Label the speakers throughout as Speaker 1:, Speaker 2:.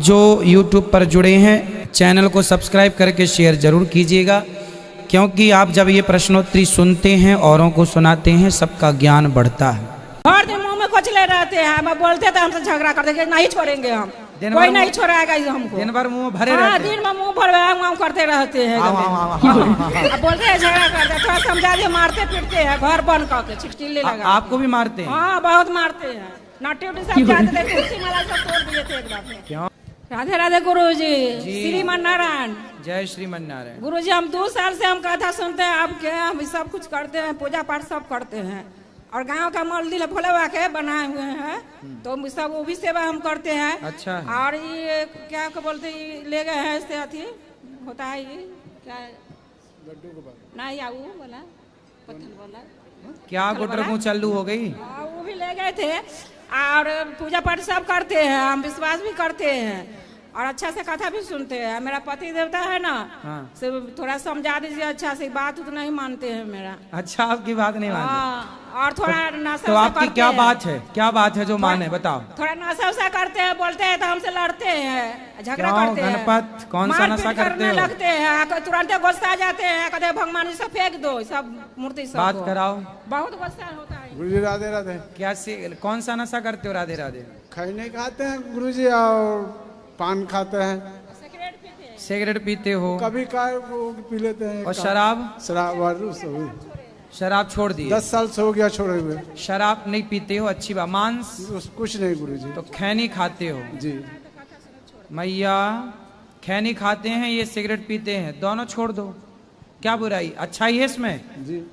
Speaker 1: जो YouTube पर जुड़े हैं चैनल को सब्सक्राइब करके शेयर जरूर कीजिएगा, क्योंकि आप जब ये प्रश्नोत्तरी सुनते हैं, औरों को सुनाते हैं, सबका ज्ञान बढ़ता है।
Speaker 2: हर दिन मुंह में कुचले रहते हैं, हम बोलते तो हमसे झगड़ा करते हैं, नहीं छोड़ेंगे हम, कोई नहीं छोड़ाएगा हमको।
Speaker 1: दिन भर मुंह भरे रहते हैं।
Speaker 2: दिन में मुंह भर करते रहते हैं, अब बोलते हैं झगड़ा करते हैं, थोड़ा समझा दिए, मारते पीटते हैं, घर बंद करके छिटकिली लगा।
Speaker 1: आपको भी मारते हैं?
Speaker 2: हाँ, बहुत मारते हैं। नाट्य सब जाते थे, तुलसी माला सब तोड़ दिए थे एक बार।
Speaker 1: क्यों?
Speaker 2: राधे राधे गुरु जी, श्रीमान नारायण।
Speaker 1: जय श्रीमान नारायण।
Speaker 2: गुरु जी, हम 2 साल से हम कथा सुनते हैं आपके, हम सब कुछ करते हैं, पूजा पाठ सब करते हैं, और गांव का मंदिर भोले बाबा के बनाए हुए हैं, तो सब वो भी सेवा हम करते हैं।
Speaker 1: अच्छा।
Speaker 2: और ये क्या बोलते ले गए हैं, इससे अथी होता है, ये क्या लड्डू को नहीं आऊ बोला, पत्थर बोला
Speaker 1: क्या गुटरगू चालू हो गई,
Speaker 2: वो भी ले गए थे। और पूजा पाठ सब करते हैं, हम विश्वास भी करते हैं, और अच्छा से कथा भी सुनते हैं। मेरा पति देवता है ना, सिर्फ थोड़ा समझा दीजिए अच्छा से, बात तो नहीं मानते हैं मेरा।
Speaker 1: अच्छा, आपकी बात नहीं मानते?
Speaker 2: और थोड़ा नशा
Speaker 1: तो आपकी क्या बात है, क्या बात है जो माने, बताओ।
Speaker 2: थोड़ा नशा उशा करते हैं, बोलते हैं तो हमसे लड़ते हैं, झगड़ा करते हैं।
Speaker 1: गणपत कौन सा नशा करते हो?
Speaker 2: लगते हैं, तुरंत गुस्सा आ जाते हैं, कहते भगवान जी से फेंक दो सब मूर्ति सब।
Speaker 1: बात कराओ।
Speaker 2: बहुत गुस्सा होता है।
Speaker 3: गुरुजी राधे राधे।
Speaker 1: क्या कौन सा नशा करते हो? राधे राधे।
Speaker 3: खैनी खाते हैं गुरुजी, और पान खाते हैं,
Speaker 1: सिगरेट पीते हो,
Speaker 3: कभी पी लेते हैं,
Speaker 1: और शराब? शराब छोड़ दी?
Speaker 3: 10 साल से हो गया छोड़े हुए।
Speaker 1: शराब नहीं पीते हो, अच्छी बात। मांस?
Speaker 3: कुछ नहीं गुरुजी।
Speaker 1: तो खैनी खाते हो?
Speaker 3: जी
Speaker 1: मैया, खैनी खाते हैं, ये सिगरेट पीते हैं, दोनों छोड़ दो, क्या बुराई, अच्छाई है इसमें?
Speaker 3: जी।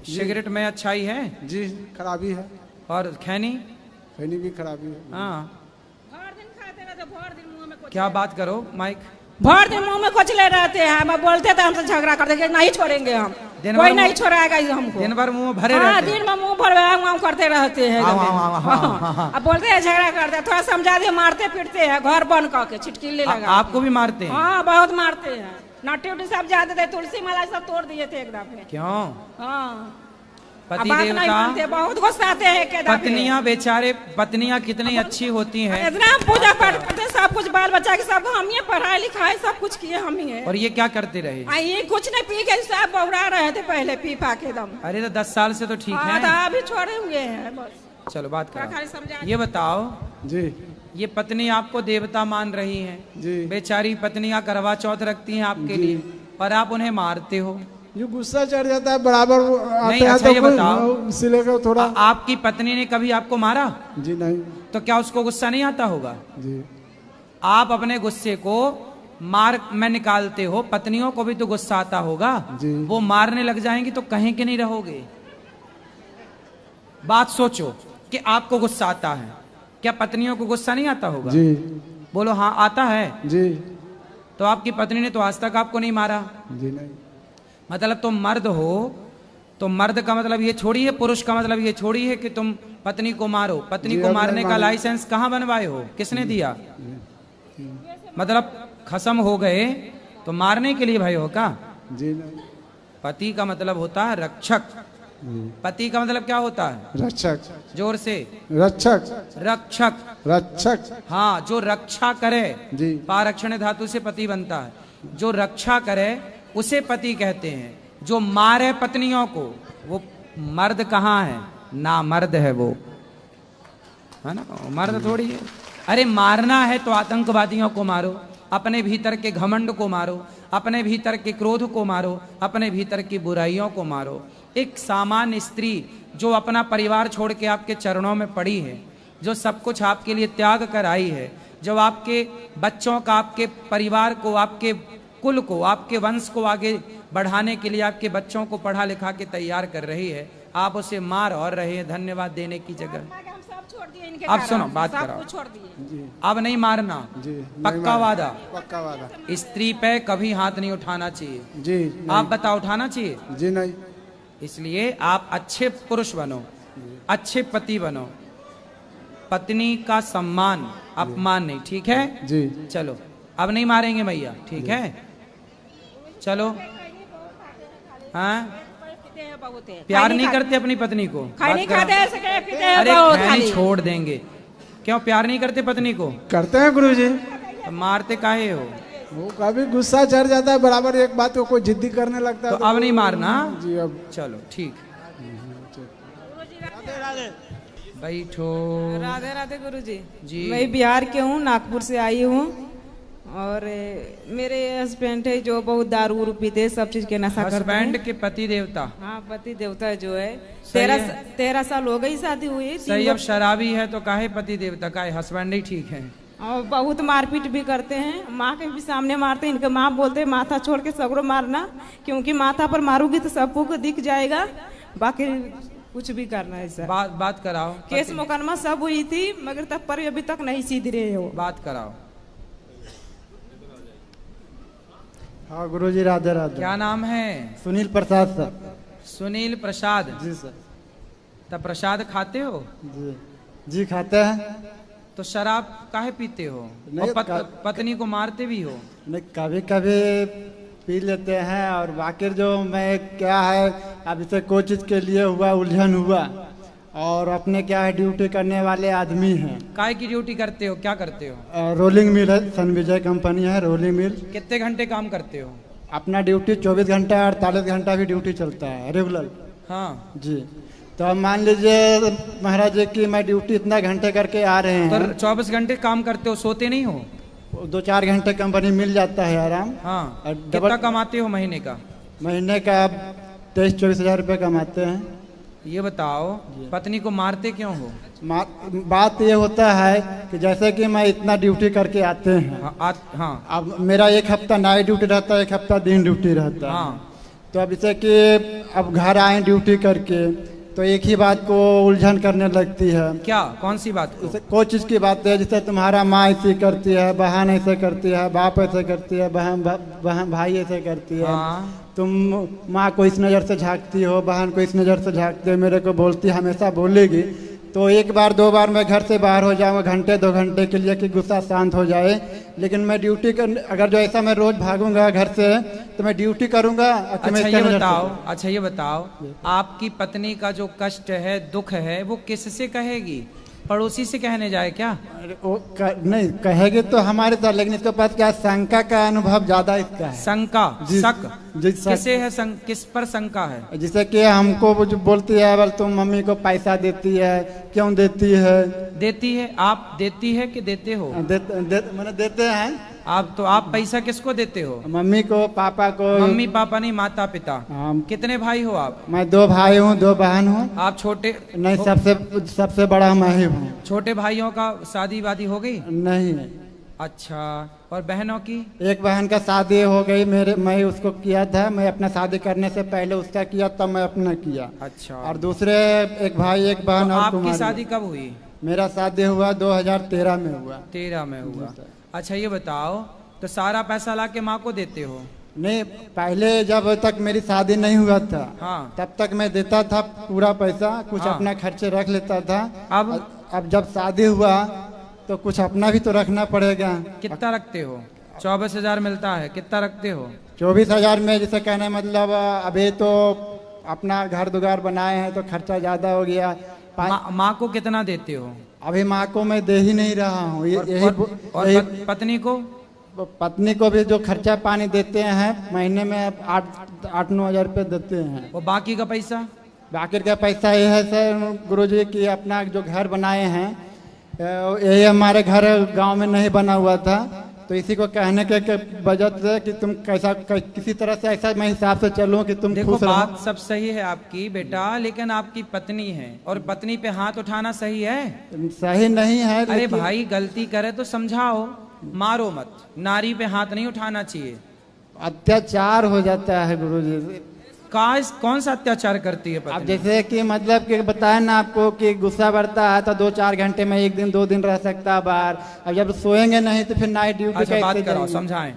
Speaker 1: सिगरेट में अच्छाई है?
Speaker 3: जी, खराबी है।
Speaker 1: और खैनी?
Speaker 3: खैनी भी खराबी है।
Speaker 1: हाँ, क्या बात करो, माइक।
Speaker 2: भर दिन मुंह में कुचले रहते हैं, हम बोलते तो हमसे झगड़ा करते हैं, नहीं छोड़ेंगे हम, कोई नहीं छोड़ाएगा हमको।
Speaker 1: दिन भर मुंह भरे रहते हैं।
Speaker 2: दिन में मुंह भर करते रहते हैं, अब बोलते हैं झगड़ा करते हैं, थोड़ा समझा दिए, मारते पीटते हैं, घर बंद करके छिटकिली लगा।
Speaker 1: आपको भी मारते हैं?
Speaker 2: हाँ, बहुत मारते हैं। नाट्य सब जाते थे, तुलसी माला सब तोड़ दिए थे एक दफे।
Speaker 1: क्यों?
Speaker 2: हाँ,
Speaker 1: पति देवता
Speaker 2: बहुत गुस्सा आते हैं।
Speaker 1: पत्नियां बेचारे, पत्नियां कितनी अच्छी होती हैं,
Speaker 2: इतना पूजा पाठ करते, सब कुछ बाल बच्चा के सब हम ही पढ़ाई लिखाई सब कुछ किए हम ही है।
Speaker 1: और ये क्या करते रहे?
Speaker 2: ये कुछ नहीं, पी के सब बौरा रहे थे पहले, पी पा के दम।
Speaker 1: अरे तो 10 साल से तो ठीक है,
Speaker 2: अभी छोड़े हुए हैं बस।
Speaker 1: चलो बात करो। ये बताओ
Speaker 3: जी,
Speaker 1: ये पत्नी आपको देवता मान रही है
Speaker 3: जी,
Speaker 1: बेचारी पत्नियां करवा चौथ रखती हैं आपके लिए, पर आप उन्हें मारते हो।
Speaker 3: ये गुस्सा चढ़ जाता है बराबर
Speaker 1: नहीं, अच्छा ये बताओ,
Speaker 3: इसीलिए थोड़ा।
Speaker 1: आपकी पत्नी ने कभी आपको मारा?
Speaker 3: जी नहीं।
Speaker 1: तो क्या उसको गुस्सा नहीं आता होगा?
Speaker 3: जी।
Speaker 1: आप अपने गुस्से को मार में निकालते हो, पत्नियों को भी तो गुस्सा आता होगा
Speaker 3: जी।
Speaker 1: वो मारने लग जाएंगी तो कहीं के नहीं रहोगे। बात सोचो कि आपको गुस्सा आता है, क्या पत्नियों को गुस्सा नहीं आता होगा?
Speaker 3: जी।
Speaker 1: बोलो हाँ, आता है
Speaker 3: जी।
Speaker 1: तो आपकी पत्नी ने तो आज तक आपको नहीं मारा।
Speaker 3: जी नहीं।
Speaker 1: मतलब तुम मर्द हो, तो मर्द का मतलब ये छोड़ी है, पुरुष का मतलब ये छोड़ी है कि तुम पत्नी को मारो। पत्नी को मारने का लाइसेंस कहाँ बनवाए हो, किसने दिया? मतलब खसम हो गए तो मारने के लिए भाई हो का?
Speaker 3: जी नहीं।
Speaker 1: पति का मतलब होता है रक्षक। पति का मतलब क्या होता है?
Speaker 3: रक्षक।
Speaker 1: जोर से।
Speaker 3: रक्षक।
Speaker 1: रक्षक।
Speaker 3: रक्षक।
Speaker 1: हाँ, जो रक्षा करे।
Speaker 3: जी।
Speaker 1: पारक्षण धातु से पति बनता है। जो रक्षा करे उसे पति कहते हैं। जो मारे पत्नियों को वो मर्द कहाँ है? ना मर्द है वो, है ना, मर्द थोड़ी है। अरे मारना है तो आतंकवादियों को मारो, अपने भीतर के घमंड को मारो, अपने भीतर के क्रोध को मारो, अपने भीतर की बुराइयों को मारो। एक सामान्य स्त्री जो अपना परिवार छोड़ के आपके चरणों में पड़ी है, जो सब कुछ आपके लिए त्याग कर आई है, जो आपके बच्चों का, आपके परिवार को, आपके कुल को, आपके वंश को आगे बढ़ाने के लिए आपके बच्चों को पढ़ा लिखा के तैयार कर रही है, आप उसे मार और रहे हैं धन्यवाद देने की जगह। अब सुनो, बात करो, अब नहीं मारना।
Speaker 3: जी,
Speaker 1: पक्का वादा?
Speaker 3: पक्का वादा।
Speaker 1: स्त्री पे कभी हाथ नहीं उठाना चाहिए।
Speaker 3: जी।
Speaker 1: आप बताओ, उठाना चाहिए?
Speaker 3: जी नहीं।
Speaker 1: इसलिए आप अच्छे पुरुष बनो, अच्छे पति बनो, पत्नी का सम्मान अपमान नहीं, ठीक है?
Speaker 3: जी।
Speaker 1: चलो, अब नहीं मारेंगे भैया, ठीक है? चलो। हाँ, प्यार नहीं करते अपनी पत्नी को?
Speaker 2: खैनी खाते हैं,
Speaker 1: अरे खैनी छोड़ देंगे, क्यों प्यार नहीं करते पत्नी को?
Speaker 3: करते हैं गुरुजी।
Speaker 1: तो मारते काहे हो?
Speaker 3: वो कभी गुस्सा चढ़ जाता है बराबर, एक बात को कोई जिद्दी करने लगता है
Speaker 1: तो अब नहीं मारना
Speaker 3: जी। अब
Speaker 1: चलो ठीक।
Speaker 4: राधे राधे।
Speaker 1: बैठो।
Speaker 2: राधे राधे गुरुजी।
Speaker 1: जी।
Speaker 2: मैं बिहार के हूँ, नागपुर से आई हूँ। और मेरे हस्बैंड है जो बहुत दारू उरू पीते, सब चीज के नशा करते हैं।
Speaker 1: हस्बैंड के पति देवता।
Speaker 2: हाँ, पति देवता जो है।
Speaker 1: सही है।
Speaker 2: 13 साल हो गई शादी हुई।
Speaker 1: सही, अब शराबी है तो काहे पति देवता, काहे हस्बैंड ही ठीक है।
Speaker 2: और बहुत मारपीट भी करते हैं, माँ के भी सामने मारते हैं। इनके माँ बोलते हैं माथा छोड़ के सगरो मारना, क्योंकि माथा पर मारूंगी तो सबको दिख जाएगा, बाकी कुछ भी करना है सर।
Speaker 1: बात कराओ।
Speaker 2: केस मुकदमा सब हुई थी, मगर तब पर अभी तक नहीं सीध रहे हो।
Speaker 1: बात कराओ।
Speaker 4: हाँ गुरुजी राधे राधे।
Speaker 1: क्या नाम है?
Speaker 4: सुनील प्रसाद सर।
Speaker 1: सुनील प्रसाद
Speaker 4: जी सर।
Speaker 1: तब प्रसाद खाते हो?
Speaker 4: जी जी खाते हैं।
Speaker 1: तो शराब काहे पीते हो?
Speaker 4: नहीं,
Speaker 1: और पत्नी को मारते भी हो?
Speaker 4: नहीं, कभी कभी पी लेते हैं। और बाकी जो मैं क्या है, अब इसे कोई चीज के लिए हुआ उलझन हुआ, और अपने क्या है ड्यूटी करने वाले आदमी हैं।
Speaker 1: काय की ड्यूटी करते हो, क्या करते हो?
Speaker 4: रोलिंग मिल है, सन विजय कंपनी है रोलिंग मिल।
Speaker 1: कितने घंटे काम करते हो?
Speaker 4: अपना ड्यूटी 24 घंटा 48 घंटा भी ड्यूटी चलता है रेगुलर।
Speaker 1: हाँ
Speaker 4: जी। तो अब मान लीजिए महाराज जी की मैं ड्यूटी इतना घंटे करके आ रहे हैं,
Speaker 1: तो 24 घंटे काम करते हो, सोते नहीं हो?
Speaker 4: 2-4 घंटे कंपनी मिल जाता है आराम।
Speaker 1: हाँ।
Speaker 4: और
Speaker 1: कितना कमाते हो महीने का?
Speaker 4: महीने का 23-24 हजार रुपये कमाते हैं।
Speaker 1: ये बताओ, पत्नी को मारते क्यों हो?
Speaker 4: बात ये होता है कि जैसे कि मैं इतना ड्यूटी करके आते हैं।
Speaker 1: हाँ।
Speaker 4: अब मेरा एक हफ्ता नाइट ड्यूटी रहता है, एक हफ्ता दिन ड्यूटी रहता है।
Speaker 1: हाँ।
Speaker 4: तो अब जैसे कि अब घर आए ड्यूटी करके, तो एक ही बात को उलझन करने लगती है।
Speaker 1: क्या? कौन सी बात को?
Speaker 4: जैसे कोई चीज की बात है, जैसे तुम्हारा माँ ऐसे करती है, बहन ऐसे करती है, बाप ऐसे करती है, बहन भाई ऐसे करती है।
Speaker 1: हाँ।
Speaker 4: तुम माँ को इस नज़र से झांकती हो, बहन को इस नज़र से झांकती हो, मेरे को बोलती हमेशा बोलेगी। तो एक बार 2 बार मैं घर से बाहर हो जाऊँ घंटे 2 घंटे के लिए कि गुस्सा शांत हो जाए, लेकिन मैं ड्यूटी कर, अगर जो ऐसा मैं रोज भागूंगा घर से तो मैं ड्यूटी करूंगा।
Speaker 1: अच्छा ये बताओ, आपकी पत्नी का जो कष्ट है, दुख है, वो किससे कहेगी? पड़ोसी से कहने जाए क्या?
Speaker 4: नहीं कहेगी तो हमारे साथ, लेकिन इसके पास क्या शंका का अनुभव ज्यादा इसका है।
Speaker 1: शंका? शक? किसे है? किस पर शंका है?
Speaker 4: जिसे कि हमको वो जो बोलती है, बोल तुम मम्मी को पैसा देती है, क्यों देती है?
Speaker 1: देती है? आप देती है कि देते हो?
Speaker 4: मैंने देते हैं।
Speaker 1: आप पैसा किसको देते हो?
Speaker 4: मम्मी को, पापा को।
Speaker 1: मम्मी पापा नहीं, माता पिता। कितने भाई हो आप?
Speaker 4: मैं 2 भाई हूँ, 2 बहन हूँ।
Speaker 1: आप छोटे?
Speaker 4: नहीं, सबसे बड़ा मैं ही हूँ।
Speaker 1: छोटे भाइयों का शादी वादी हो गई?
Speaker 4: नहीं।
Speaker 1: अच्छा, और बहनों की?
Speaker 4: एक बहन का शादी हो गई, मैं उसको किया था। मैं अपना शादी करने से पहले उसका किया, तब मैं अपना किया।
Speaker 1: अच्छा।
Speaker 4: और दूसरे एक भाई एक बहन।
Speaker 1: तो
Speaker 4: और
Speaker 1: आपकी शादी कब हुई?
Speaker 4: मेरा शादी हुआ 2013 में हुआ।
Speaker 1: 13 में हुआ। अच्छा ये बताओ, तो सारा पैसा ला के माँ को देते हो?
Speaker 4: नहीं, पहले जब तक मेरी शादी नहीं हुआ था,
Speaker 1: हाँ,
Speaker 4: तब तक मैं देता था पूरा पैसा, कुछ
Speaker 1: हाँ,
Speaker 4: अपना खर्चे रख लेता था।
Speaker 1: अब
Speaker 4: जब शादी हुआ तो कुछ अपना भी तो रखना पड़ेगा।
Speaker 1: कितना रखते हो? 24,000 मिलता है, कितना रखते हो?
Speaker 4: 24,000 में जैसे कहने मतलब अभी तो अपना घर दुगार बनाए हैं तो खर्चा ज्यादा हो गया।
Speaker 1: माँ को कितना देते हो?
Speaker 4: अभी माँ को मैं दे ही नहीं रहा हूँ।
Speaker 1: और पत्नी को?
Speaker 4: पत्नी को भी जो खर्चा पानी देते हैं महीने में 8-9 हजार रुपये देते हैं।
Speaker 1: और बाकी का पैसा? बाकी
Speaker 4: का पैसा ये है सर गुरुजी कि अपना जो घर बनाए हैं, यही हमारे घर गांव में नहीं बना हुआ था, तो इसी को कहने के वजह से कि तुम कैसा किसी तरह से ऐसा मैं हिसाब से चलूं कि तुम
Speaker 1: देखो, बात सब सही है आपकी बेटा, लेकिन आपकी पत्नी है और पत्नी पे हाथ उठाना सही है?
Speaker 4: सही नहीं है।
Speaker 1: अरे भाई, गलती करे तो समझाओ, मारो मत। नारी पे हाथ नहीं उठाना चाहिए।
Speaker 4: अत्याचार हो जाता है गुरुजी।
Speaker 1: कौन सा अत्याचार करती है पत्नी?
Speaker 4: अब जैसे कि मतलब कि बताया ना आपको कि गुस्सा बढ़ता है तो 2-4 घंटे में 1 दिन 2 दिन रह सकता है बाहर। अब जब सोएंगे नहीं तो फिर नाइट ड्यूटी।
Speaker 1: अच्छा, बात करो, समझाएं।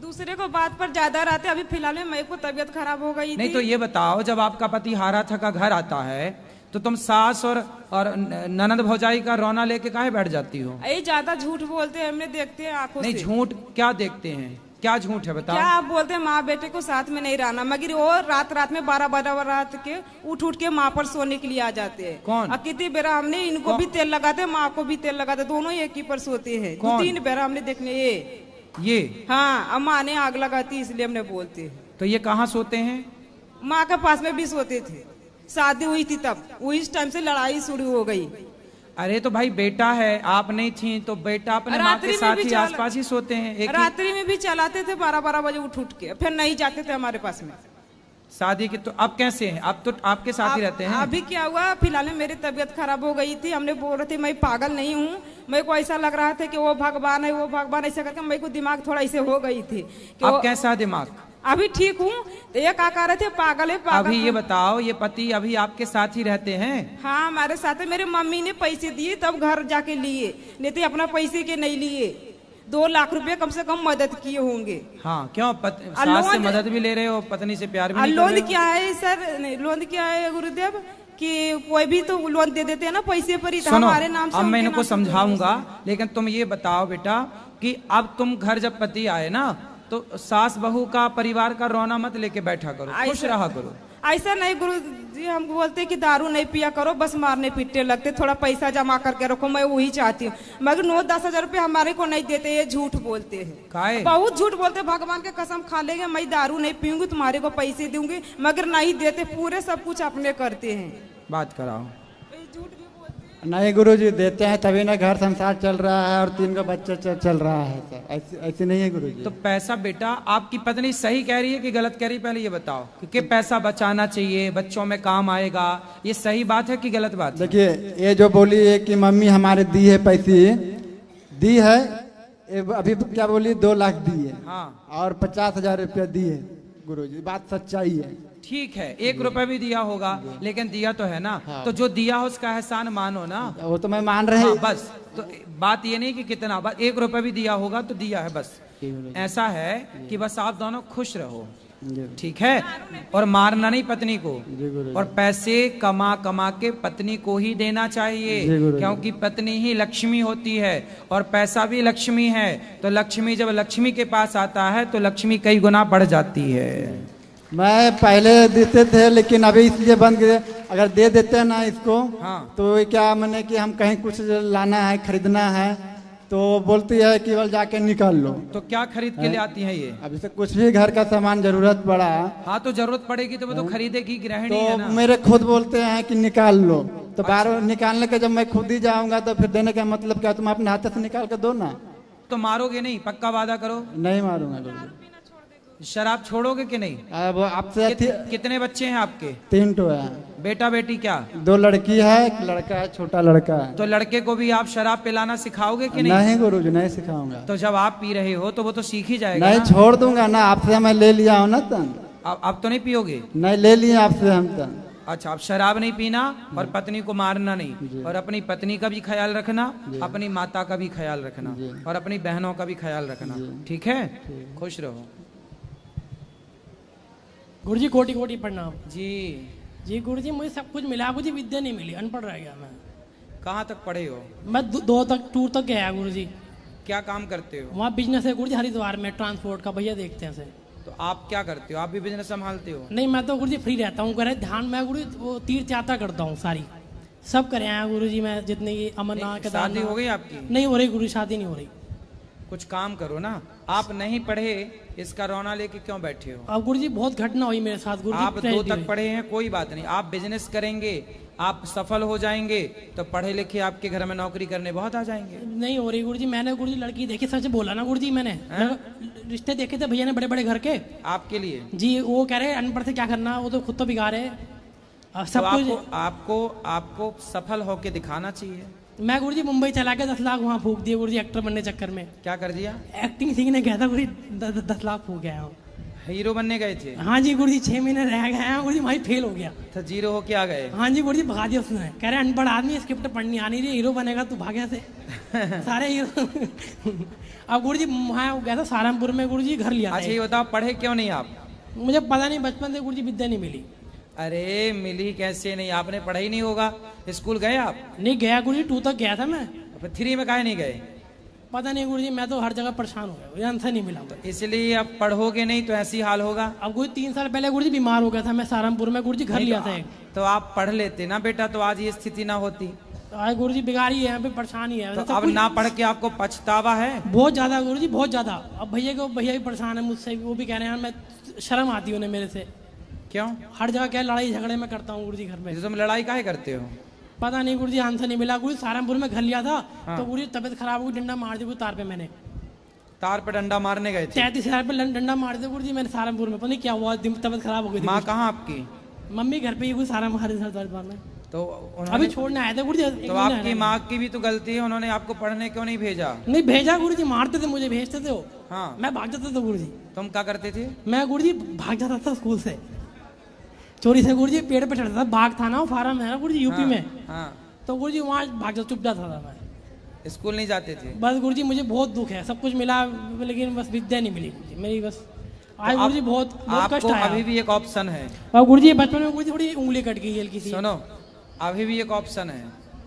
Speaker 2: दूसरे को बात पर ज्यादा रहते। अभी फिलहाल में मेरे को तबीयत खराब हो गई।
Speaker 1: नहीं तो ये बताओ, जब आपका पति हारा थका घर आता है तो तुम सास और ननद भौजाई का रोना लेके काहे बैठ जाती हो?
Speaker 2: ज्यादा झूठ बोलते हैं, हमने देखते हैं आंखों से।
Speaker 1: नहीं, झूठ क्या देखते हैं? क्या झूठ है बताओ?
Speaker 2: क्या आप बोलते हैं माँ बेटे को साथ में नहीं रहना, मगर वो रात रात में 12-12 रात के उठ के माँ पर सोने के लिए आ जाते हैं।
Speaker 1: कौन?
Speaker 2: और कितनी बेरा हमने इनको भी तेल लगाते, माँ को भी तेल लगाते, दोनों एक ही पर सोते हैं। 2-3 बेरा हमने देखने ये हाँ, अब माँ ने आग लगाती इसलिए हमने बोलते हैं।
Speaker 1: तो ये कहाँ सोते हैं?
Speaker 2: माँ के पास में भी सोते थे, शादी हुई थी तब, वही टाइम से लड़ाई शुरू हो गई।
Speaker 1: अरे तो भाई बेटा है, आप नहीं थी तो बेटा अपने माँ के साथ ही आसपास ही सोते हैं।
Speaker 2: रात्रि में भी चलाते थे 12-12 बजे उठ के, फिर नहीं जाते थे हमारे पास में।
Speaker 1: शादी की तो अब कैसे हैं? अब तो आपके साथ ही रहते हैं।
Speaker 2: अभी क्या हुआ, फिलहाल में मेरी तबीयत खराब हो गई थी, हमने बोल रहे थे मैं पागल नहीं हूँ, मेरे को ऐसा लग रहा था कि वो भगवान है, वो भगवान, ऐसा करके मेरे को दिमाग थोड़ा ऐसे हो गई थी।
Speaker 1: अब कैसा दिमाग?
Speaker 2: अभी ठीक हूँ। तो ये क्या कह रहे थे, पागल है पागल।
Speaker 1: अभी ये बताओ, ये पति अभी आपके साथ ही रहते हैं?
Speaker 2: हाँ हमारे साथ है। मेरे मम्मी ने पैसे दिए तब घर जाके लिए, नहीं तो अपना पैसे के नहीं लिए। 2 लाख रुपए कम से कम मदद किए होंगे।
Speaker 1: हाँ क्यों? सास से मदद भी ले रहे हो, पत्नी से प्यार भी नहीं कर रहे हो?
Speaker 2: लोन क्या है सर, लोन क्या है गुरुदेव, कि कोई भी तो लोन दे देते हैं ना पैसे पर ही, तो हमारे नाम से।
Speaker 1: अब मैं इनको समझाऊंगा, लेकिन तुम ये बताओ बेटा कि अब तुम घर जब पति आए ना, तो सास बहू का परिवार का रोना मत लेके बैठा करो, खुश रहा करो।
Speaker 2: ऐसा नहीं गुरु जी, हम बोलते कि दारू नहीं पिया करो, बस मारने पीटने लगते, थोड़ा पैसा जमा करके रखो, मैं वही चाहती हूँ। मगर 9-10 हजार रुपये हमारे को नहीं देते, ये झूठ बोलते हैं, बहुत झूठ बोलते। भगवान के कसम खा लेंगे मैं दारू नहीं पीऊंगी, तुम्हारे को पैसे दूंगी, मगर नहीं देते, पूरे सब कुछ अपने करते हैं।
Speaker 1: बात कराओ।
Speaker 4: नहीं गुरुजी, देते हैं तभी ना घर संसार चल रहा है और 3 का बच्चा चल रहा है सर, ऐसे नहीं है गुरुजी।
Speaker 1: तो पैसा बेटा, आपकी पत्नी सही कह रही है कि गलत कह रही है? पहले ये बताओ, क्योंकि पैसा बचाना चाहिए, बच्चों में काम आएगा, ये सही बात है कि गलत बात है?
Speaker 4: देखिए, ये जो बोली है कि मम्मी हमारे दी है, पैसे दी है, अभी क्या बोली, 2 लाख दी है।
Speaker 1: हाँ।
Speaker 4: और 50,000 रुपया दी है गुरुजी, बात सच्चाई है।
Speaker 1: ठीक है, 1 रुपया भी दिया होगा, लेकिन दिया तो है ना। हाँ। तो जो दिया हो उसका एहसान मानो ना।
Speaker 4: वो तो मैं मान रहे।
Speaker 1: हाँ, बस तो बात ये नहीं कि कितना, बस 1 रुपया भी दिया होगा तो दिया है, बस ऐसा है कि बस आप दोनों खुश रहो, ठीक है? और मारना नहीं पत्नी को, और पैसे कमा कमा के पत्नी को ही देना चाहिए, क्योंकि पत्नी ही लक्ष्मी होती है और पैसा भी लक्ष्मी है। तो लक्ष्मी जब लक्ष्मी के पास आता है तो लक्ष्मी कई गुना बढ़ जाती है।
Speaker 4: मैं पहले देते थे, लेकिन अभी इसलिए बंद किए, अगर दे देते हैं ना इसको। हाँ। तो क्या मैंने कि हम कहीं कुछ लाना है, खरीदना है, तो बोलती है कि केवल जाके निकाल लो।
Speaker 1: तो क्या खरीद के ले आती है ये?
Speaker 4: अभी से कुछ भी घर का सामान जरूरत पड़ा। हाँ,
Speaker 1: तो जरूरत पड़ेगी तो वो तो खरीदेगी, गृहिणी
Speaker 4: तो
Speaker 1: है ना।
Speaker 4: मेरे खुद बोलते हैं कि निकाल लो, तो बार निकालने के जब मैं खुद ही जाऊंगा तो फिर देने का मतलब क्या, तुम अपने हाथ से निकाल के दो ना।
Speaker 1: तो मारोगे नहीं? पक्का वादा करो।
Speaker 4: नहीं मारूंगा।
Speaker 1: शराब छोड़ोगे कि नहीं?
Speaker 4: अब आपसे
Speaker 1: कितने बच्चे हैं आपके?
Speaker 4: 3 तो है।
Speaker 1: बेटा बेटी क्या?
Speaker 4: 2 लड़की है, 1 लड़का है, छोटा लड़का है।
Speaker 1: तो लड़के को भी आप शराब पिलाना सिखाओगे कि नहीं?
Speaker 4: नहीं गुरुजी, नहीं सिखाऊंगा।
Speaker 1: तो जब आप पी रहे हो तो वो तो सीख ही जाएगा।
Speaker 4: नहीं, छोड़ दूंगा ना, आपसे मैं ले लिया हूँ ना।
Speaker 1: आप तो नहीं पियोगे?
Speaker 4: नहीं, ले लिए आपसे हम।
Speaker 1: अच्छा, आप शराब नहीं पीना और पत्नी को मारना नहीं, और अपनी पत्नी का भी ख्याल रखना, अपनी माता का भी ख्याल रखना, और अपनी बहनों का भी ख्याल रखना, ठीक है? खुश रहो।
Speaker 5: गुरुजी कोटि कोटि प्रणाम।
Speaker 1: जी
Speaker 5: गुरुजी, मुझे सब कुछ मिला, मुझे विद्या नहीं मिली, अनपढ़ रह गया मैं।
Speaker 1: कहाँ तक पढ़े हो?
Speaker 5: मैं 2 तक टूर तक गया गुरुजी।
Speaker 1: क्या काम करते हो?
Speaker 5: वहाँ बिजनेस है गुरुजी, हरिद्वार में ट्रांसपोर्ट का, भैया देखते हैं से।
Speaker 1: तो आप क्या करते हो? आप भी बिजनेस संभालते हो?
Speaker 5: नहीं, मैं तो गुरुजी फ्री रहता हूँ, करे ध्यान में गुरुजी, वो तीर्थ यात्रा करता हूँ सारी, सब करे आया गुरुजी मैं, जितने ये अमरनाथ।
Speaker 1: शादी हो गई आपकी?
Speaker 5: नहीं हो रही गुरु, शादी नहीं हो रही।
Speaker 1: कुछ काम करो ना, आप नहीं पढ़े, इसका रोना लेके क्यों बैठे हो?
Speaker 5: अब गुरुजी बहुत घटना हुई मेरे साथ गुरुजी।
Speaker 1: आप 2 तक पढ़े हैं, कोई बात नहीं, आप बिजनेस करेंगे, आप सफल हो जाएंगे तो पढ़े लिखे आपके घर में नौकरी करने बहुत आ जाएंगे।
Speaker 5: नहीं हो रही गुरुजी, मैंने गुरुजी लड़की देखी, सच बोला ना गुरुजी, मैंने रिश्ते देखे थे भैया ने बड़े बड़े घर के
Speaker 1: आपके लिए।
Speaker 5: जी, वो कह रहे अनपढ़ से क्या करना, वो तो खुद तो बिगाड़ है सब
Speaker 1: तो
Speaker 5: कुछ।
Speaker 1: आपको सफल होके दिखाना चाहिए।
Speaker 5: मैं गुरुजी मुंबई चला के 10 लाख वहाँ फूक दिए गुरुजी, एक्टर बनने चक्कर में।
Speaker 1: क्या कर दिया?
Speaker 5: एक्टिंग सीखने गया था गुरुजी, 10 लाख फूक गया हूँ।
Speaker 1: हीरो बनने गए थे?
Speaker 5: हाँ जी गुरुजी, 6 महीने रह गए गुरुजी, वहीं फेल हो गया।
Speaker 1: तो 0 होके आ गए?
Speaker 5: हाँ जी गुरुजी, भगा दिया उसने, कह रहे अनपढ़ आदमी, स्क्रिप्ट पढ़नी आनी रही, हीरो बनेगा तू, भाग्या से सारे हीरो। अब गुरुजी वहाँ गया था सहारनपुर में गुरुजी, घर लिया।
Speaker 1: अच्छा ये बताओ, पढ़े क्यों नहीं आप?
Speaker 5: मुझे पता नहीं, बचपन से गुरुजी विद्या नहीं मिली।
Speaker 1: अरे मिली कैसे नहीं? आपने पढ़ा ही नहीं होगा। स्कूल गए आप?
Speaker 5: नहीं गया गुरुजी, 2 तक गया था मैं।
Speaker 1: 3 में काहे नहीं गए?
Speaker 5: पता नहीं गुरुजी, मैं तो हर जगह परेशान हो गया, मुझे आंसर नहीं मिला।
Speaker 1: इसलिए अब पढ़ोगे नहीं तो ऐसी हाल होगा।
Speaker 5: अब गुरुजी 3 साल पहले गुरुजी बीमार हो गया था मैं सहारनपुर में, गुरुजी घर लिया था एक।
Speaker 1: तो आप पढ़ लेते ना बेटा, तो आज ये स्थिति ना होती।
Speaker 5: तो आज गुरुजी बिगाड़ी है, यहाँ पे परेशानी है।
Speaker 1: तो अब ना पढ़ के आपको पछतावा है?
Speaker 5: बहुत ज्यादा गुरुजी, बहुत ज्यादा। अब भैया भी परेशान है मुझसे, वो भी कह रहे हैं मैं शर्म आती है उन्हें मेरे से।
Speaker 1: क्यों?
Speaker 5: हर जगह क्या लड़ाई झगड़े में करता हूँ गुरुजी घर में।
Speaker 1: तुम लड़ाई काहे करते हो?
Speaker 5: पता नहीं गुरुजी, आंसर नहीं मिला। गुरुजी सहारनपुर में घर लिया था। तो गुरुजी तबियत खराब हो गई, डंडा मार दिया तार पे। मैंने
Speaker 1: तार पे डंडा मारने गए थे?
Speaker 5: 33,000 पे डंडा मार दिया गुरुजी मैंने सहारनपुर में। पता नहीं क्या हुआ, तबियत खराब हो गई।
Speaker 1: माँ कहाँ आपकी?
Speaker 5: मम्मी घर पे ही सहारनपुर में।
Speaker 1: तो
Speaker 5: अभी छोड़ने आए थे गुरुजी।
Speaker 1: तो आपकी माँ की भी तो गलती है, उन्होंने आपको पढ़ने क्यों नहीं भेजा?
Speaker 5: नहीं भेजा गुरुजी, मारते थे मुझे, भेजते थे वो।
Speaker 1: हाँ,
Speaker 5: मैं भाग जाता था गुरुजी।
Speaker 1: तुम क्या करते थे?
Speaker 5: मैं गुरुजी भाग जाता था स्कूल से चोरी से। गुरुजी पेड़ पे चढ़ता था, बाग था ना वो फार्म है ना गुरुजी यूपी में।
Speaker 1: हाँ,
Speaker 5: तो गुरुजी वहाँ भाग जा, चुप जाता था मैं।
Speaker 1: स्कूल नहीं जाते थे?
Speaker 5: बस गुरुजी मुझे बहुत दुख है, सब कुछ मिला लेकिन बस विद्या नहीं मिली गुरुजी मेरी। बस आज गुरुजी बहुत कष्ट आया।
Speaker 1: अभी भी एक ऑप्शन है।
Speaker 5: और गुरुजी बचपन में गुरुजी थोड़ी उंगली कट गई हल्की सी।
Speaker 1: सुनो, अभी भी एक ऑप्शन है।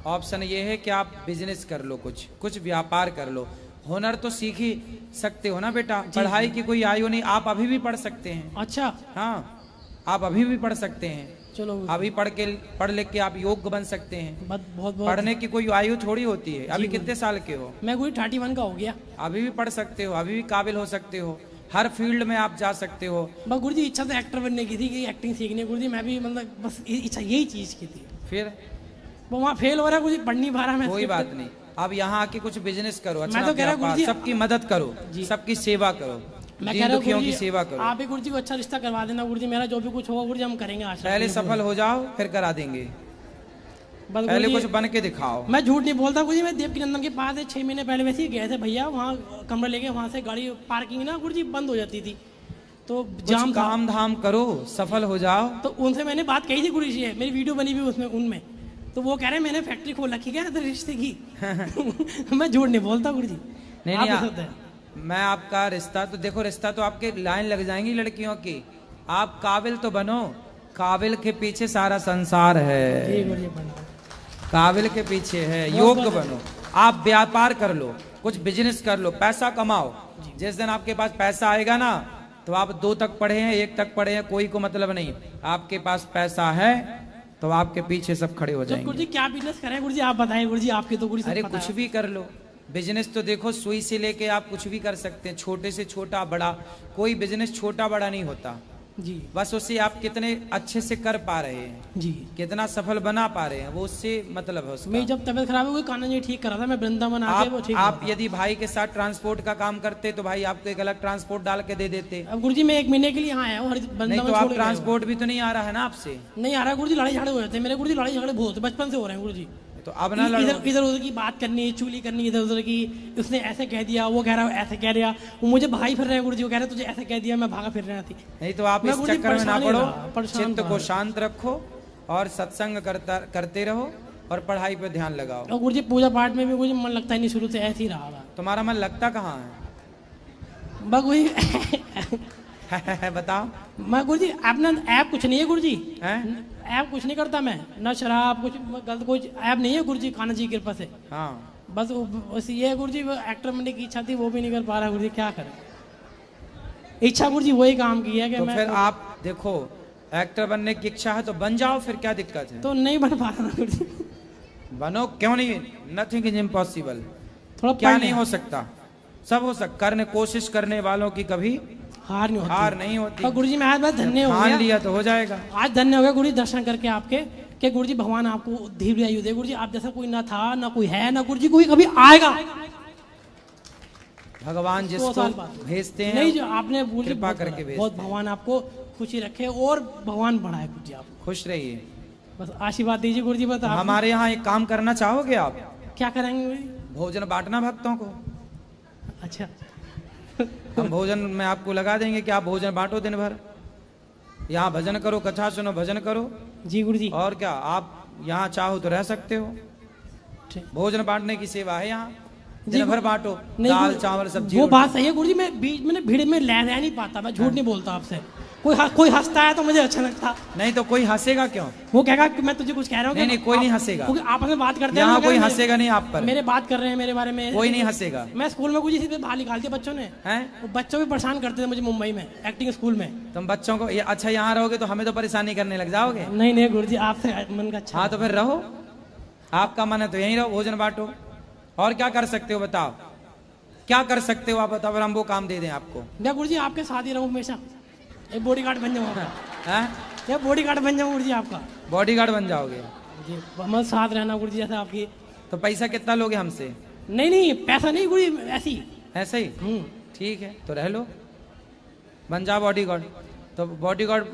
Speaker 1: ऑप्शन ये है कि आप बिजनेस कर लो, कुछ व्यापार कर लो। हुनर तो सीख ही सकते हो ना बेटा, पढ़ाई की कोई आयु नहीं, आप अभी भी पढ़ सकते हैं।
Speaker 5: अच्छा,
Speaker 1: हाँ, आप अभी भी पढ़ सकते हैं।
Speaker 5: चलो
Speaker 1: अभी पढ़ लिख के आप योग्य बन सकते हैं।
Speaker 5: बहुत
Speaker 1: पढ़ने की कोई आयु थोड़ी होती है। अभी कितने साल के हो?
Speaker 5: मैं गुरुजी 31 का हो गया।
Speaker 1: अभी भी पढ़ सकते हो, अभी भी काबिल हो सकते हो, हर फील्ड में आप जा सकते हो।
Speaker 5: बस गुरुजी इच्छा तो एक्टर बनने की थी, कि एक्टिंग सीखनी है गुरुजी। मैं भी मतलब बस इच्छा यही चीज की थी।
Speaker 1: फिर
Speaker 5: वो वहाँ फेल हो रहा है गुरुजी, पढ़ नहीं पा रहा मैं।
Speaker 1: कोई बात नहीं, अब यहाँ आके कुछ बिजनेस करो, अच्छा
Speaker 5: मैं तो कह रहा गुरुजी,
Speaker 1: सबकी मदद करो, सबकी सेवा करो,
Speaker 5: मैं
Speaker 1: दीन
Speaker 5: कह रहा
Speaker 1: दुखियों
Speaker 5: हूँ
Speaker 1: की सेवा करो।
Speaker 5: आप ही गुरुजी को अच्छा रिश्ता करवा देना गुरुजी, मेरा जो भी कुछ होगा गुरुजी हम करेंगे। आशा
Speaker 1: पहले सफल हो जाओ, फिर करा देंगे।
Speaker 5: बस
Speaker 1: पहले
Speaker 5: गुरुजी,
Speaker 1: कुछ बन के दिखाओ।
Speaker 5: मैं झूठ नहीं बोलता गुरुजी। मैं देवकी नंदन के पास 6 महीने पहले वैसे ही गए थे भैया, वहाँ कमरा लेके, वहाँ से गाड़ी पार्किंग ना गुरुजी बंद हो जाती थी, तो जाम
Speaker 1: काम धाम करो, सफल हो जाओ।
Speaker 5: तो उनसे मैंने बात कही थी गुरुजी, मेरी वीडियो बनी हुई उसमें उनमें। तो वो कह रहे हैं मैंने फैक्ट्री खोल रखी क्या तो रिश्ते की। मैं झूठ नहीं बोलता गुरुजी।
Speaker 1: नहीं, मैं आपका रिश्ता तो देखो, रिश्ता तो आपके लाइन लग जाएंगी लड़कियों की। आप काबिल तो बनो, काबिल के पीछे सारा संसार है। काबिल के पीछे है, योग्य बनो। आप व्यापार कर लो, कुछ बिजनेस कर लो, पैसा कमाओ। जिस दिन आपके पास पैसा आएगा ना, तो आप 2 तक पढ़े हैं, 1 तक पढ़े हैं, कोई को मतलब नहीं। आपके पास पैसा है तो आपके पीछे सब खड़े हो जाएंगे।
Speaker 5: गुरुजी क्या बिजनेस करें गुरुजी, आप बताएं गुरुजी, आपके तो गुरुजी।
Speaker 1: अरे कुछ भी कर लो। बिजनेस तो देखो, सुई से लेके आप कुछ भी कर सकते हैं, छोटे से छोटा बड़ा। कोई बिजनेस छोटा बड़ा नहीं होता
Speaker 5: जी।
Speaker 1: बस उससे आप कितने अच्छे से कर पा रहे हैं
Speaker 5: जी,
Speaker 1: कितना सफल बना पा रहे हैं, वो उससे मतलब है उसका।
Speaker 5: मेरी जब तबीयत खराब हो गई, कान्हा जी ठीक करा था मैं, वृंदावन आके वो ठीक।
Speaker 1: आप यदि भाई के साथ ट्रांसपोर्ट का काम करते तो भाई आपको एक अलग ट्रांसपोर्ट डाल के दे देते।
Speaker 5: अब गुरुजी मैं 1 महीने के लिए यहाँ आया हूँ
Speaker 1: नहीं तो आप ट्रांसपोर्ट भी तो नहीं आ रहा है ना आपसे?
Speaker 5: नहीं आ रहा गुरुजी, लड़ाई झगड़े हो जाते हैं मेरे गुरुजी, लड़ाई झगड़े बहुत बचपन से हो रहे हैं गुरुजी।
Speaker 1: तो अब ना लड़ो।
Speaker 5: इधर उधर की बात करनी, चुगली करनी इधर उधर की। उसने ऐसे कह दिया, वो कह रहा ऐसे कह दिया, वो मुझे भाई फिर रहे हैं गुरुजी, वो कह रहे तुझे ऐसे कह दिया, मैं भागा फिर रहा थी।
Speaker 1: नहीं तो आप इस चक्कर में ना पड़ो, चित्त को शांत रखो और सत्संग करते रहो और पढ़ाई पे ध्यान लगाओ।
Speaker 5: और गुरुजी पूजा पाठ में भी मुझे मन लगता है नहीं, शुरू से ऐसे ही रहा।
Speaker 1: तुम्हारा मन लगता कहाँ है?
Speaker 5: बस वही
Speaker 1: बताओ।
Speaker 5: मैं गुरुजी अपना ऐप कुछ नहीं है गुरुजी,
Speaker 1: हैं?
Speaker 5: ऐप कुछ नहीं करता मैं, ना शराब कुछ गलत कुछ ऐप नहीं है गुरुजी, कान्हा जी की कृपा से।
Speaker 1: हाँ,
Speaker 5: बस ये है गुरुजी, एक्टर बनने की इच्छा थी, वो भी नहीं कर पा रहा गुरुजी, क्या करें। इच्छा गुरुजी वही काम की है कि
Speaker 1: तो
Speaker 5: मैं
Speaker 1: फिर आप देखो, एक्टर बनने की इच्छा है तो बन जाओ, फिर क्या दिक्कत है?
Speaker 5: तो नहीं बन पा रहा गुरुजी।
Speaker 1: बनो, क्यों नहीं? Nothing is impossible.
Speaker 5: थोड़ा
Speaker 1: क्या नहीं हो सकता, सब हो सकता। कोशिश करने वालों की कभी
Speaker 5: हार नहीं होती।
Speaker 1: और
Speaker 5: गुरुजी मैं आज बस धन्य हो
Speaker 1: मान
Speaker 5: गया,
Speaker 1: लिया तो हो जाएगा।
Speaker 5: आज धन्य हो गया गुरुजी दर्शन करके आपके, कि गुरुजी भगवान आपको धीरे आयु दे गुरुजी। आप जैसा कोई ना था, ना कोई है, ना गुरुजी कोई कभी आएगा।
Speaker 1: भगवान जिसको भेजते हैं,
Speaker 5: नहीं जो आपने
Speaker 1: कृपा करके भेजते
Speaker 5: बहुत, भगवान आपको खुशी रखे और भगवान बढ़ाए गुरुजी, आप
Speaker 1: खुश रहिए।
Speaker 5: बस आशीर्वाद दीजिए गुरुजी। बता
Speaker 1: हमारे यहाँ एक काम करना चाहोगे आप?
Speaker 5: क्या करेंगे गुरुजी?
Speaker 1: भोजन बांटना भक्तों को।
Speaker 5: अच्छा,
Speaker 1: हम भोजन में आपको लगा देंगे कि आप भोजन बांटो दिन भर। यहाँ भजन करो, कथा सुनो, भजन करो
Speaker 5: जी गुरुजी।
Speaker 1: और क्या, आप यहाँ चाहो तो रह सकते हो। भोजन बांटने की सेवा है यहाँ, दिन भर बांटो, दाल चावल सब्जी।
Speaker 5: वो बात सही है गुरुजी, मैं बीच में भीड़ में रह नहीं पाता, मैं झूठ नहीं बोलता आपसे। कोई हंसता है तो मुझे अच्छा लगता।
Speaker 1: नहीं तो कोई हंसेगा क्यों?
Speaker 5: वो कहेगा कि मैं तुझे कुछ कह रहा हूँ।
Speaker 1: नहीं कोई नहीं हंसेगा,
Speaker 5: क्योंकि आपस में बात करते हैं।
Speaker 1: यहाँ कोई हंसेगा नहीं आप पर।
Speaker 5: मेरे बात कर रहे हैं मेरे बारे में,
Speaker 1: कोई नहीं हंसेगा।
Speaker 5: मैं स्कूल में कुछ इसी पे बाहर निकालती बच्चों ने हैं, वो बच्चों भी परेशान करते थे मुझे मुंबई में एक्टिंग स्कूल में।
Speaker 1: तुम बच्चों को अच्छा यहाँ रहोगे तो हमें तो परेशानी करने लग जाओगे।
Speaker 5: नहीं गुरुजी आपसे मन का अच्छा।
Speaker 1: हाँ तो फिर रहो, आपका मन है तो यहीं रहो, भोजन बांटो। और क्या कर सकते हो बताओ, क्या कर सकते हो आप बताओ, हम वो काम दे दें आपको।
Speaker 5: मैं गुरुजी आपके साथ ही रहूं हमेशा, एक बॉडीगार्ड बन जाऊँ
Speaker 1: हैं?
Speaker 5: या बॉडीगार्ड बन जाऊँ गुरुजी आपका।
Speaker 1: बॉडीगार्ड बन जाओगे
Speaker 5: जी, मैं साथ रहना गुरुजी जैसे आपकी।
Speaker 1: तो पैसा कितना लोगे हमसे?
Speaker 5: नहीं पैसा नहीं गुरुजी, ऐसी
Speaker 1: ऐसे ही। ठीक है तो रह लो, बन जा बॉडीगार्ड। तो बॉडीगार्ड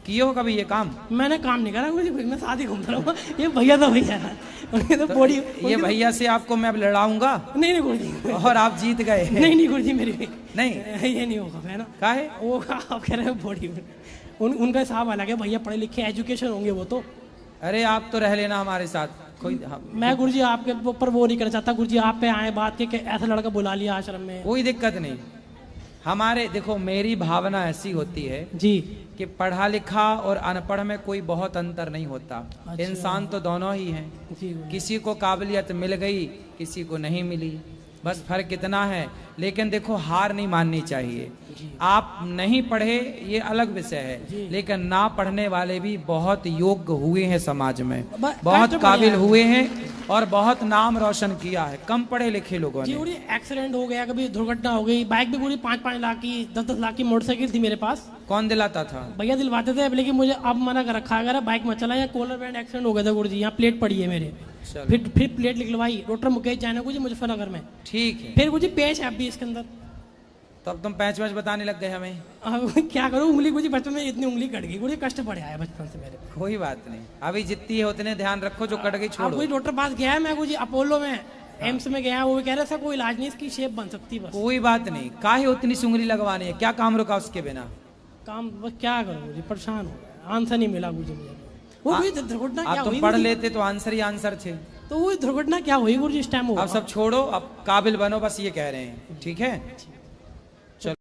Speaker 1: किए हो कभी ये काम?
Speaker 5: मैंने काम नहीं करा गुरुजी, मैं साथ ही घूमता रहूँ। ये भैया तो भैया है, तो बॉडी
Speaker 1: ये भैया से आपको मैं अब लड़ाऊंगा।
Speaker 5: नहीं गुरुजी,
Speaker 1: और आप जीत गए।
Speaker 5: नहीं गुरुजी मेरी
Speaker 1: नहीं
Speaker 5: ये नहीं होगा, है ना?
Speaker 1: क्या है
Speaker 5: वो आप कह रहे हैं बॉडी, उनका हिसाब अलग है, भैया पढ़े लिखे एजुकेशन होंगे वो तो।
Speaker 1: अरे आप तो रह लेना हमारे साथ कोई।
Speaker 5: मैं गुरुजी आपके ऊपर वो नहीं करना चाहता गुरुजी, आप पे आए बात के ऐसा लड़का बुला लिया आश्रम में,
Speaker 1: कोई दिक्कत नहीं। हमारे देखो मेरी भावना ऐसी होती है
Speaker 5: जी
Speaker 1: कि पढ़ा लिखा और अनपढ़ में कोई बहुत अंतर नहीं होता।
Speaker 5: अच्छा।
Speaker 1: इंसान तो दोनों ही हैं।
Speaker 5: जी
Speaker 1: किसी को काबिलियत मिल गई, किसी को नहीं मिली, बस फर्क इतना है। लेकिन देखो हार नहीं माननी चाहिए। आप नहीं पढ़े ये अलग विषय है, लेकिन ना पढ़ने वाले भी बहुत योग्य हुए हैं समाज में, बहुत काबिल हुए हैं और बहुत नाम रोशन किया है कम पढ़े लिखे लोगों ने।
Speaker 5: जी एक्सीडेंट हो गया, कभी दुर्घटना हो गई, बाइक भी पूरी 5-5 लाख की 10-10 लाख की मोटरसाइकिल थी मेरे पास।
Speaker 1: कौन दिलाता था?
Speaker 5: भैया दिलवाते थे, लेकिन मुझे अब मना कर रखा है, बाइक मत चला। कॉलर बैंड एक्सीडेंट हो गया था गुरुजी, यहाँ प्लेट पड़ी है मेरे, फिर प्लेट निकलवाई डॉक्टर मुकेश जैन को जी मुजफ्फरनगर में। ठीक है। फिर मुझे पेच है भी इसके अंदर।
Speaker 1: तब तुम पैच वैच बताने लग गए हमें।
Speaker 5: अब क्या करूं, उंगली मुझे बचपन में इतनी उंगली कट गई, मुझे कष्ट पड़े आया बचपन से मेरे।
Speaker 1: कोई बात नहीं, अभी जितनी है उतने ध्यान रखो, जो कट गई छोड़ो।
Speaker 5: कोई डॉक्टर पास गया है मैं कुछ अपोलो में, एम्स में गया, वो कह रहा था कोई इलाज नहीं, इसकी शेप बन सकती बस।
Speaker 1: कोई बात नहीं, काहे उतनी सुंगली लगवानी है, क्या काम रुका उसके बिना?
Speaker 5: काम बस क्या करूं मुझे, परेशान हो गया, आंसर नहीं मिला मुझे। वो दुर्घटना क्या हुई?
Speaker 1: तुम पढ़ लेते तो आंसर ही आंसर थे।
Speaker 5: तो वो दुर्घटना क्या हुई गुरुजी इस टाइम?
Speaker 1: अब सब छोड़ो, अब काबिल बनो, बस ये कह रहे हैं। ठीक है।